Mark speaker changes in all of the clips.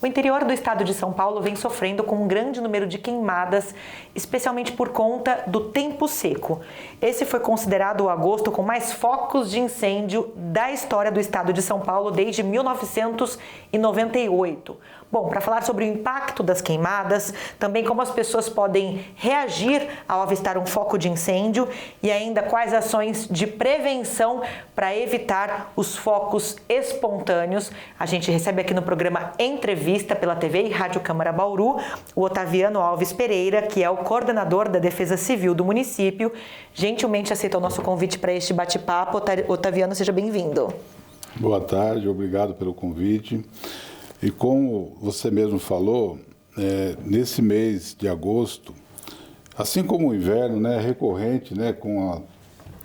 Speaker 1: O interior do estado de São Paulo vem sofrendo com um grande número de queimadas, especialmente por conta do tempo seco. Esse foi considerado o agosto com mais focos de incêndio da história do estado de São Paulo desde 1998. Bom, para falar sobre o impacto das queimadas, também como as pessoas podem reagir ao avistar um foco de incêndio e ainda quais ações de prevenção para evitar os focos espontâneos, a gente recebe aqui no programa Entrevista pela TV e Rádio Câmara Bauru o Otaviano Alves Pereira, que é o coordenador da Defesa Civil do município. Gentilmente aceitou o nosso convite para este bate-papo. Otaviano, seja bem-vindo.
Speaker 2: Boa tarde, obrigado pelo convite. E como você mesmo falou, nesse mês de agosto, assim como o inverno, é recorrente, com a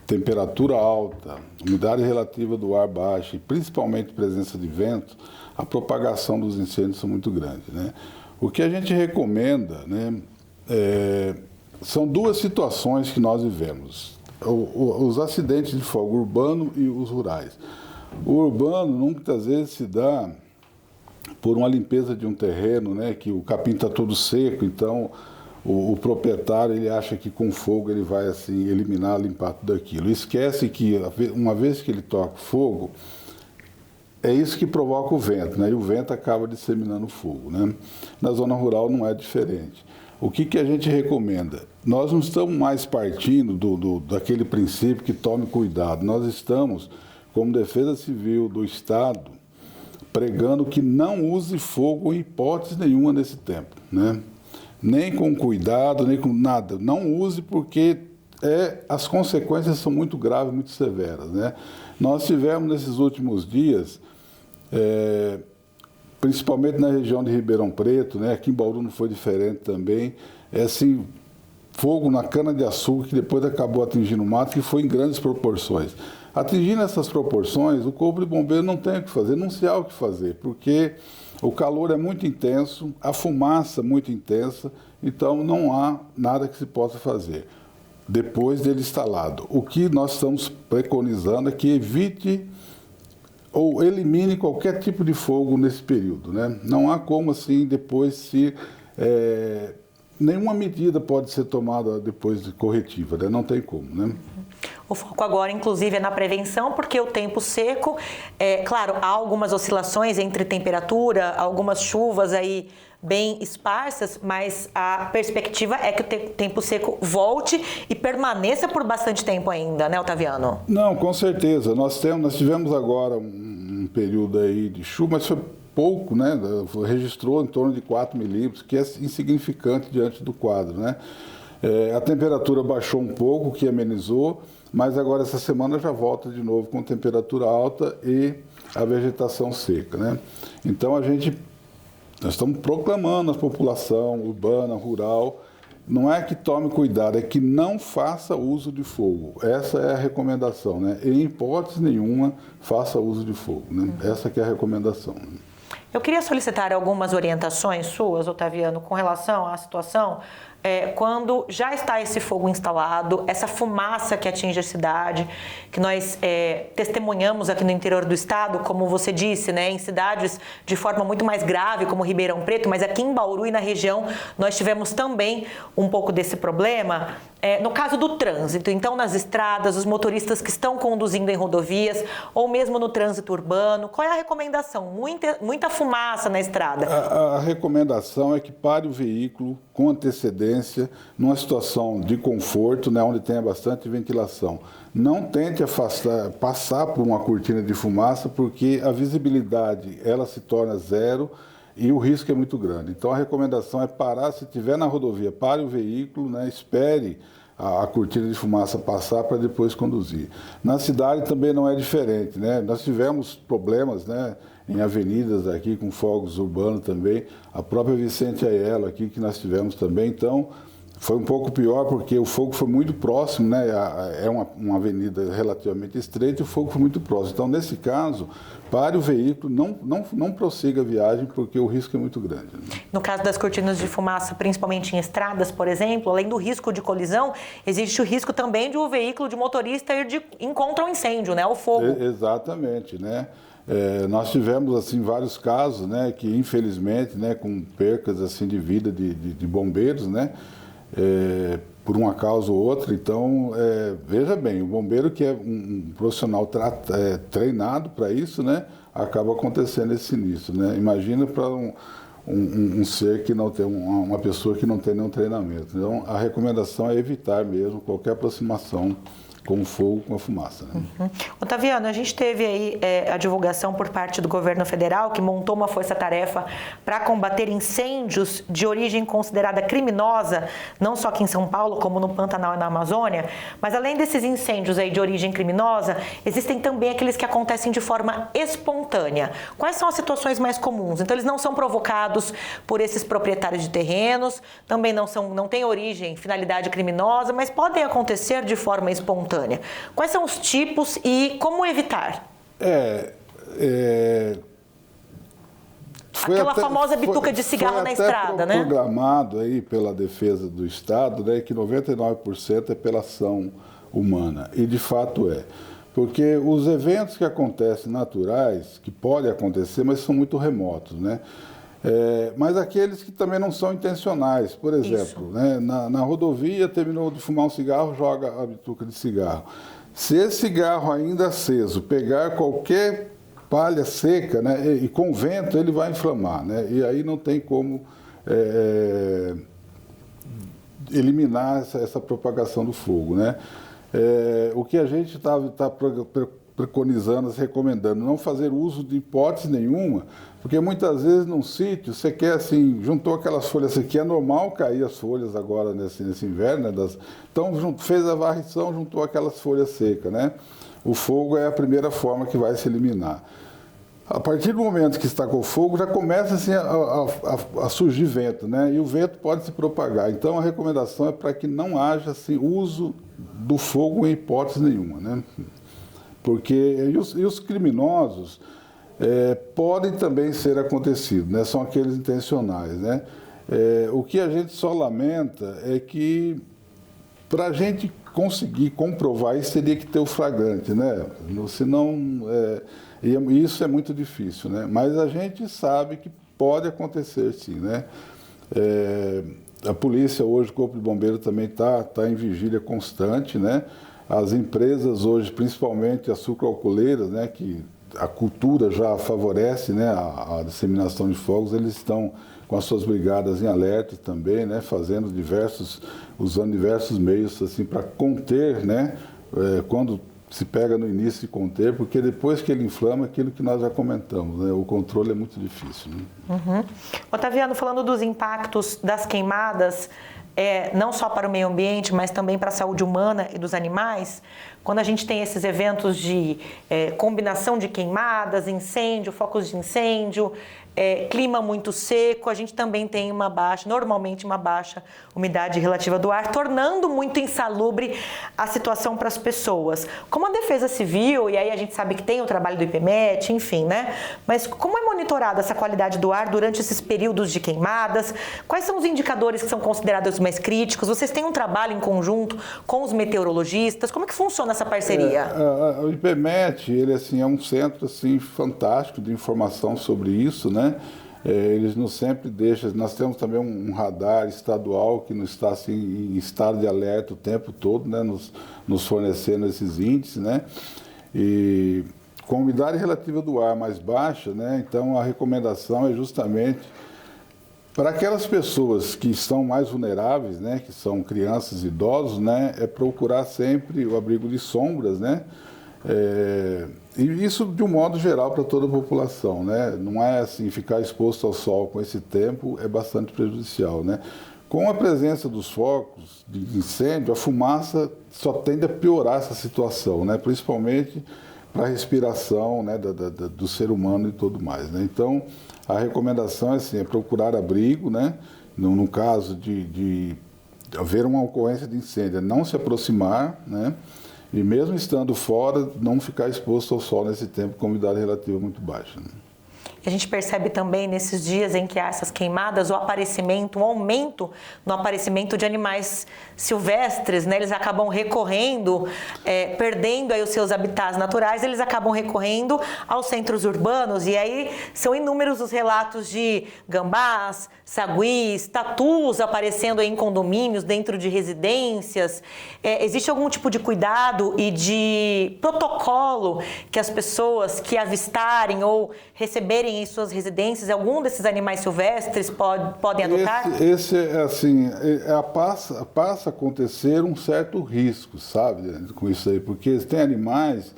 Speaker 2: temperatura alta, umidade relativa do ar baixa e principalmente presença de vento, a propagação dos incêndios são muito grandes. O que a gente recomenda, são duas situações que nós vivemos: os acidentes de fogo urbano e os rurais. O urbano muitas vezes se dá por uma limpeza de um terreno, que o capim está todo seco, então o proprietário ele acha que com fogo ele vai assim eliminar, limpar tudo aquilo. Esquece que uma vez que ele toca fogo, é isso que provoca o vento, e o vento acaba disseminando fogo. Na zona rural não é diferente. O que a gente recomenda? Nós não estamos mais partindo daquele princípio que tome cuidado, nós estamos, como Defesa Civil do Estado, pregando que não use fogo em hipótese nenhuma nesse tempo, Nem com cuidado, nem com nada. Não use porque as consequências são muito graves, muito severas, Nós tivemos nesses últimos dias, principalmente na região de Ribeirão Preto, aqui em Bauru não foi diferente também, assim, fogo na cana-de-açúcar que depois acabou atingindo o mato, que foi em grandes proporções. Atingindo essas proporções, o Corpo de Bombeiro não tem o que fazer, não se há o que fazer, porque o calor é muito intenso, a fumaça muito intensa, então não há nada que se possa fazer depois dele instalado. O que nós estamos preconizando é que evite ou elimine qualquer tipo de fogo nesse período. Não há como assim depois nenhuma medida pode ser tomada depois de corretiva, não tem como.
Speaker 1: O foco agora, inclusive, é na prevenção, porque o tempo seco, claro, há algumas oscilações entre temperatura, algumas chuvas aí bem esparsas, mas a perspectiva é que o tempo seco volte e permaneça por bastante tempo ainda, Otaviano? Não,
Speaker 2: com certeza. Nós tivemos agora um período aí de chuva, mas foi pouco, registrou em torno de 4 milímetros, que é insignificante diante do quadro, A temperatura baixou um pouco, que amenizou, mas agora essa semana já volta de novo com temperatura alta e a vegetação seca, Então nós estamos proclamando a população urbana, rural, não é que tome cuidado, é que não faça uso de fogo. Essa é a recomendação, Em hipótese nenhuma, faça uso de fogo, Essa que é a recomendação.
Speaker 1: Eu queria solicitar algumas orientações suas, Otaviano, com relação à situação quando já está esse fogo instalado, essa fumaça que atinge a cidade, que nós testemunhamos aqui no interior do estado, como você disse, em cidades de forma muito mais grave, como Ribeirão Preto, mas aqui em Bauru e na região nós tivemos também um pouco desse problema. No caso do trânsito, então nas estradas, os motoristas que estão conduzindo em rodovias ou mesmo no trânsito urbano, qual é a recomendação? Muita fumaça na estrada.
Speaker 2: A recomendação é que pare o veículo com antecedência, numa situação de conforto, onde tenha bastante ventilação. Não tente passar por uma cortina de fumaça, porque a visibilidade ela se torna zero e o risco é muito grande. Então a recomendação é parar, se estiver na rodovia, pare o veículo, espere a cortina de fumaça passar para depois conduzir. Na cidade também não é diferente, Nós tivemos problemas, em avenidas aqui com fogos urbanos também, a própria Vicente Aiello aqui que nós tivemos também, então foi um pouco pior porque o fogo foi muito próximo, É uma avenida relativamente estreita e o fogo foi muito próximo. Então, nesse caso, pare o veículo, não prossiga a viagem porque o risco é muito grande.
Speaker 1: No caso das cortinas de fumaça, principalmente em estradas, por exemplo, além do risco de colisão, existe o risco também de o veículo de motorista ir de encontro ao incêndio, ao fogo.
Speaker 2: Exatamente, Nós tivemos assim vários casos, né, que infelizmente, né, com percas assim de vida de bombeiros, né, por uma causa ou outra. Então, veja bem, o bombeiro que é um profissional treinado para isso, né, acaba acontecendo esse sinistro, né? Imagina para um ser que não tem, uma pessoa que não tem nenhum treinamento. Então, a recomendação é evitar mesmo qualquer aproximação com o fogo, com a fumaça. Né?
Speaker 1: Otaviano, a gente teve aí a divulgação por parte do governo federal, que montou uma força-tarefa para combater incêndios de origem considerada criminosa, não só aqui em São Paulo, como no Pantanal e na Amazônia, mas além desses incêndios aí de origem criminosa, existem também aqueles que acontecem de forma espontânea. Quais são as situações mais comuns? Então, eles não são provocados por esses proprietários de terrenos, também não têm origem, finalidade criminosa, mas podem acontecer de forma espontânea. Quais são os tipos e como evitar? Aquela famosa bituca de cigarro na estrada, né?
Speaker 2: Foi programado aí pela Defesa do Estado, né, que 99% é pela ação humana. E de fato é. Porque os eventos que acontecem naturais, que podem acontecer, mas são muito remotos, né? Mas aqueles que também não são intencionais, por exemplo, né, na rodovia terminou de fumar um cigarro, joga a bituca de cigarro. Se esse cigarro ainda aceso pegar qualquer palha seca, né, e com vento, ele vai inflamar, né, e aí não tem como eliminar essa propagação do fogo, né. O que a gente está preconizando, recomendando, não fazer uso de hipótese nenhuma, porque muitas vezes num sítio você quer assim, juntou aquelas folhas aqui, é normal cair as folhas agora nesse inverno, né, então fez a varrição, juntou aquelas folhas secas, né? O fogo é a primeira forma que vai se eliminar. A partir do momento que está com o fogo, já começa assim, a surgir vento, né? E o vento pode se propagar. Então a recomendação é para que não haja assim, uso do fogo em hipótese nenhuma, né? Porque e os criminosos podem também ser acontecidos, né? São aqueles intencionais, né? O que a gente só lamenta é que para a gente conseguir comprovar isso teria que ter o flagrante, né? Senão e isso é muito difícil, né? Mas a gente sabe que pode acontecer, sim, né? A polícia hoje, o Corpo de Bombeiro também está em vigília constante, né? As empresas hoje, principalmente as sucroalcooleiras, né, que a cultura já favorece, né, a disseminação de fogos, eles estão com as suas brigadas em alerta também, né, usando diversos meios assim, para conter, né, quando se pega no início de conter, porque depois que ele inflama, aquilo que nós já comentamos, né, o controle é muito difícil. Né?
Speaker 1: Otaviano, falando dos impactos das queimadas, não só para o meio ambiente, mas também para a saúde humana e dos animais, quando a gente tem esses eventos de combinação de queimadas, incêndio, focos de incêndio, clima muito seco, a gente também tem normalmente uma baixa umidade relativa do ar, tornando muito insalubre a situação para as pessoas. Como a Defesa Civil, e aí a gente sabe que tem o trabalho do IPMET, enfim, né? Mas como é monitorada essa qualidade do ar durante esses períodos de queimadas? Quais são os indicadores que são considerados mais críticos? Vocês têm um trabalho em conjunto com os meteorologistas? Como é que funciona essa parceria?
Speaker 2: O IPMET, ele assim, é um centro assim, fantástico de informação sobre isso, né? Eles nos sempre deixam, nós temos também um radar estadual que nos está assim, em estado de alerta o tempo todo, né? Nos fornecendo esses índices, né? E com a umidade relativa do ar mais baixa, né? Então a recomendação é justamente para aquelas pessoas que estão mais vulneráveis, né? Que são crianças e idosos, né? É procurar sempre o abrigo de sombras, né? E isso de um modo geral para toda a população, né? Não é assim, ficar exposto ao sol com esse tempo é bastante prejudicial, né? Com a presença dos focos de incêndio, a fumaça só tende a piorar essa situação, né? Principalmente para a respiração, né? do ser humano e tudo mais, né? Então, a recomendação é, assim, procurar abrigo, né? No caso de haver uma ocorrência de incêndio, não se aproximar, né? E mesmo estando fora, não ficar exposto ao sol nesse tempo com umidade relativa muito baixa. Né?
Speaker 1: A gente percebe também nesses dias em que há essas queimadas, o aparecimento, um aumento no aparecimento de animais silvestres, né? Eles acabam recorrendo, perdendo aí os seus habitats naturais, eles acabam recorrendo aos centros urbanos, e aí são inúmeros os relatos de gambás, saguis, tatus aparecendo em condomínios, dentro de residências. Existe algum tipo de cuidado e de protocolo que as pessoas que avistarem ou receberem em suas residências algum desses animais silvestres podem adotar?
Speaker 2: Esse assim, passa a acontecer um certo risco, sabe, com isso aí, porque tem animais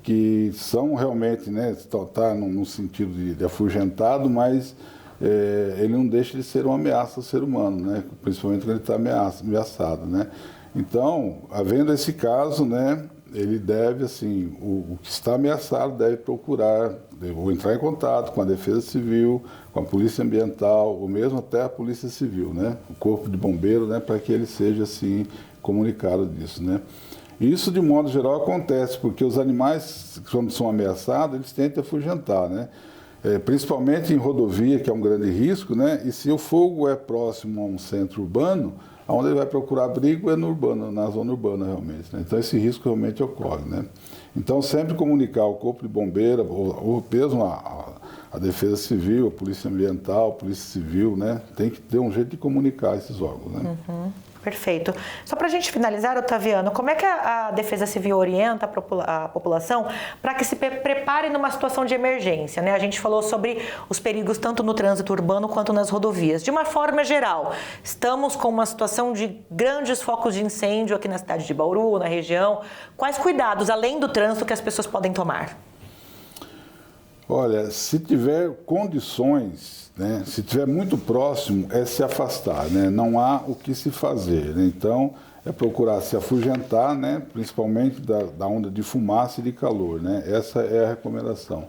Speaker 2: que são realmente, né, tá no sentido de afugentado, mas ele não deixa de ser uma ameaça ao ser humano, né, principalmente quando ele está ameaçado, né. Então, havendo esse caso, né, ele deve, assim, o que está ameaçado deve procurar, ou entrar em contato com a Defesa Civil, com a Polícia Ambiental, ou mesmo até a Polícia Civil, né, o Corpo de Bombeiro, né, para que ele seja, assim, comunicado disso, né. Isso, de modo geral, acontece, porque os animais, quando são ameaçados, eles tentam afugentar, né, principalmente em rodovia, que é um grande risco, né, e se o fogo é próximo a um centro urbano, onde ele vai procurar abrigo é no urbano, na zona urbana realmente, né? Então esse risco realmente ocorre, né? Então sempre comunicar ao Corpo de Bombeiro, ou mesmo a Defesa Civil, a Polícia Ambiental, a Polícia Civil, né? Tem que ter um jeito de comunicar esses órgãos, né?
Speaker 1: Uhum. Perfeito. Só para a gente finalizar, Otaviano, como é que a Defesa Civil orienta a população para que se prepare numa situação de emergência, né? A gente falou sobre os perigos tanto no trânsito urbano quanto nas rodovias. De uma forma geral, estamos com uma situação de grandes focos de incêndio aqui na cidade de Bauru, na região. Quais cuidados, além do trânsito, que as pessoas podem tomar?
Speaker 2: Olha, se tiver condições, né, se tiver muito próximo, é se afastar, né? Não há o que se fazer, né? Então, é procurar se afugentar, né, principalmente da onda de fumaça e de calor, né? Essa é a recomendação.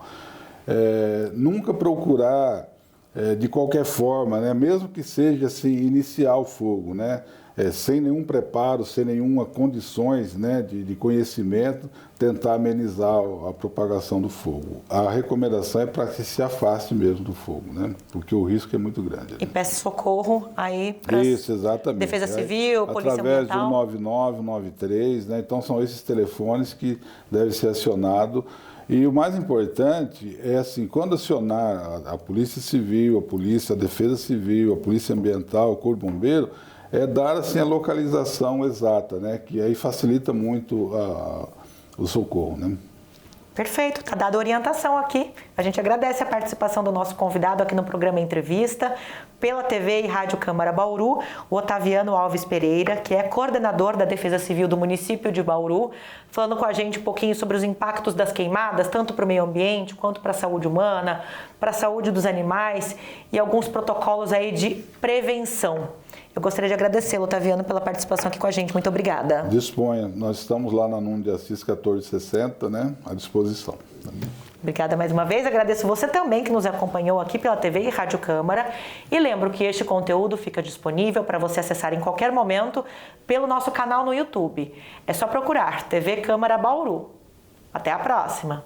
Speaker 2: Nunca procurar, de qualquer forma, né, mesmo que seja assim, iniciar o fogo, né? Sem nenhum preparo, sem nenhuma condições, né, de conhecimento, tentar amenizar a propagação do fogo. A recomendação é para que se afaste mesmo do fogo, né, porque o risco é muito grande.
Speaker 1: E peça socorro aí para
Speaker 2: Isso, exatamente.
Speaker 1: Defesa Civil, Polícia
Speaker 2: Ambiental.
Speaker 1: Ambiental.
Speaker 2: Através do 199, 193, né, então são esses telefones que devem ser acionados. E o mais importante é assim, quando acionar a Polícia Civil, a Defesa Civil, a Polícia Ambiental, o Corpo de Bombeiro, dar assim, a localização exata, né? Que aí facilita muito o socorro, né?
Speaker 1: Perfeito, está dada a orientação aqui. A gente agradece a participação do nosso convidado aqui no programa Entrevista, pela TV e Rádio Câmara Bauru, o Otaviano Alves Pereira, que é coordenador da Defesa Civil do município de Bauru, falando com a gente um pouquinho sobre os impactos das queimadas, tanto para o meio ambiente quanto para a saúde humana, para a saúde dos animais e alguns protocolos aí de prevenção. Eu gostaria de agradecê-lo, Otaviano, pela participação aqui com a gente. Muito obrigada.
Speaker 2: Disponha. Nós estamos lá na Nuno de Assis 1460, né? À disposição.
Speaker 1: Obrigada mais uma vez. Agradeço você também que nos acompanhou aqui pela TV e Rádio Câmara. E lembro que este conteúdo fica disponível para você acessar em qualquer momento pelo nosso canal no YouTube. É só procurar TV Câmara Bauru. Até a próxima!